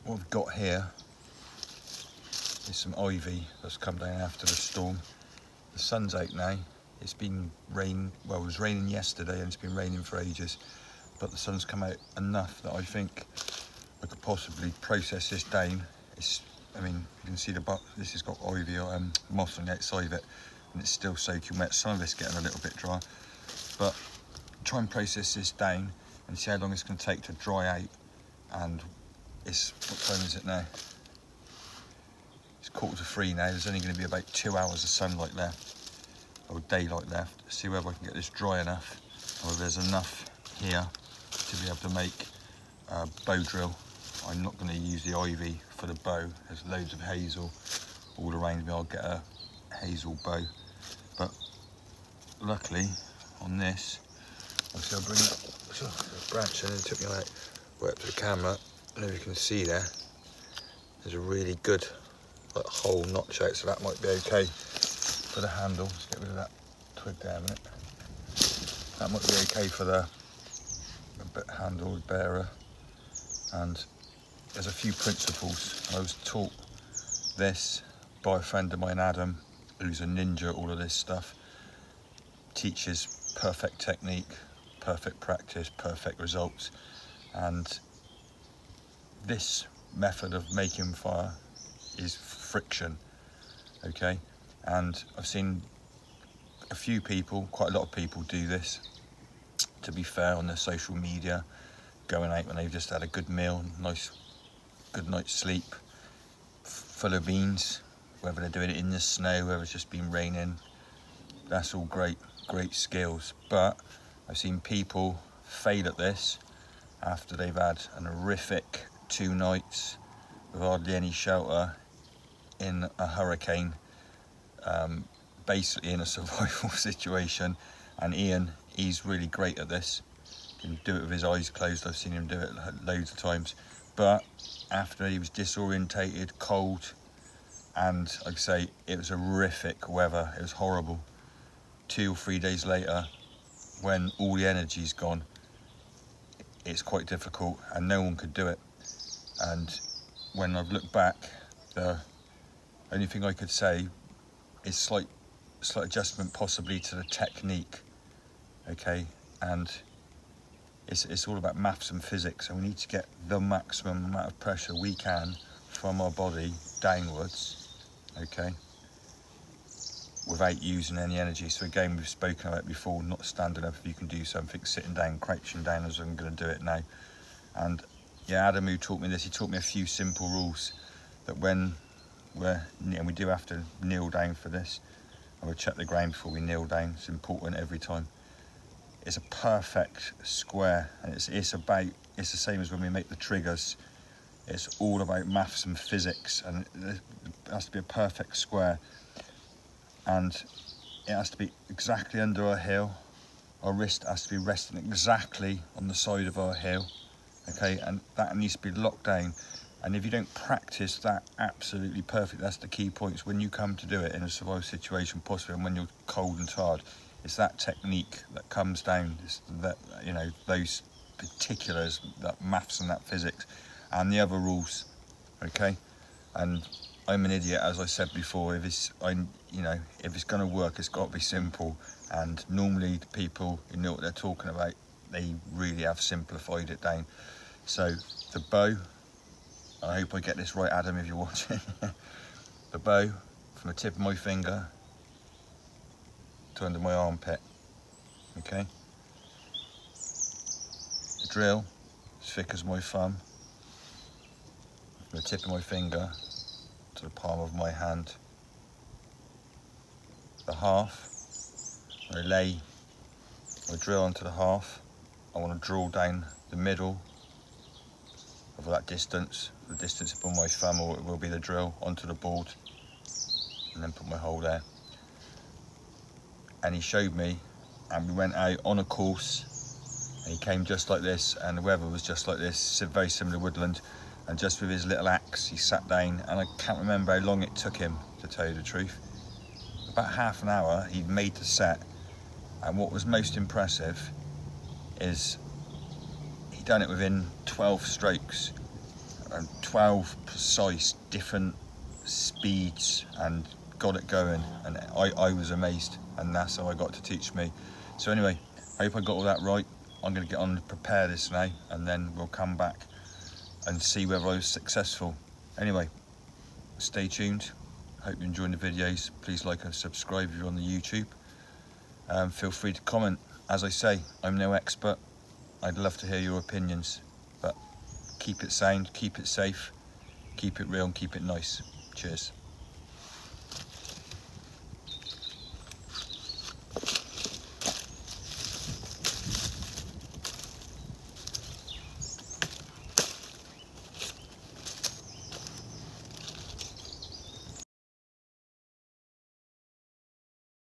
what I've got here is some ivy that's come down after the storm. The sun's out now. It's been well, it was raining yesterday and it's been raining for ages, but the sun's come out enough that I think I could possibly process this down. I mean, you can see this has got ivy or moss on the outside of it, and it's still soaking wet. Some of it's getting a little bit dry, but try and process this down and see how long it's going to take to dry out. And what time is it now? It's 2:45 now. There's only going to be about 2 hours of sunlight left, or daylight left. See whether I can get this dry enough, or there's enough here to be able to make a bow drill. I'm not going to use the ivy for the bow. There's loads of hazel all around me. I'll get a hazel bow, but luckily on this, obviously I'll bring that branch in, and it took me right up to the camera, and as you can see there's a really good hole notch out, so that might be okay for the handle. Let's get rid of that twig there a minute. That might be okay for the handle bearer. And there's a few principles. I was taught this by a friend of mine, Adam, who's a ninja at all of this stuff. Teaches perfect technique, perfect practice, perfect results. And this method of making fire is friction, okay? And I've seen a few people, quite a lot of people do this, to be fair, on their social media, going out when they've just had a good meal, good night's sleep, full of beans, whether they're doing it in the snow, whether it's just been raining. That's all great skills, but I've seen people fail at this after they've had an horrific 2 nights with hardly any shelter in a hurricane, basically in a survival situation. And Ian, he's really great at this. He can do it with his eyes closed. I've seen him do it loads of times. But after he was disorientated, cold, and like I say, it was horrific weather, it was horrible. 2 or 3 days later, when all the energy's gone, it's quite difficult, and no one could do it. And when I've looked back, the only thing I could say is slight adjustment possibly to the technique, okay? And it's all about maths and physics, and we need to get the maximum amount of pressure we can from our body downwards, okay, without using any energy. So again, we've spoken about it before, not standing up if you can do something, sitting down, crouching down, as I'm going to do it now. And yeah, Adam, who taught me this, he taught me a few simple rules that when we do have to kneel down for this, and we'll check the ground before we kneel down. It's important every time. It's a perfect square, and it's the same as when we make the triggers. It's all about maths and physics, and it has to be a perfect square, and it has to be exactly under our heel. Our wrist has to be resting exactly on the side of our heel, okay, and that needs to be locked down. And if you don't practice that absolutely perfect, that's the key points when you come to do it in a survival situation, possibly, and when you're cold and tired. It's that technique that comes down, those particulars, that maths and that physics, and the other rules, okay? And I'm an idiot, as I said before. If it's going to work, it's got to be simple. And normally the people who know what they're talking about, they really have simplified it down. So the bow, I hope I get this right, Adam, if you're watching. The bow from the tip of my finger to under my armpit, okay? The drill, as thick as my thumb, from the tip of my finger to the palm of my hand. The half, I lay my drill onto the half. I want to draw down the middle of that distance, the distance upon my thumb, or it will be the drill, onto the board, and then put my hole there. And he showed me, and we went out on a course, and he came just like this, and the weather was just like this, very similar woodland, and just with his little axe he sat down, and I can't remember how long it took him, to tell you the truth. About half an hour he'd made the set, and what was most impressive is he done it within 12 strokes. and 12 precise different speeds and got it going, and I was amazed, and that's how I got to teach me. So anyway, I hope I got all that right. I'm going to get on and prepare this now, and then we'll come back and see whether I was successful. Anyway, stay tuned. Hope you're enjoying the videos. Please like and subscribe if you're on the YouTube. Feel free to comment. As I say, I'm no expert. I'd love to hear your opinions, but keep it sound, keep it safe, keep it real and keep it nice. Cheers.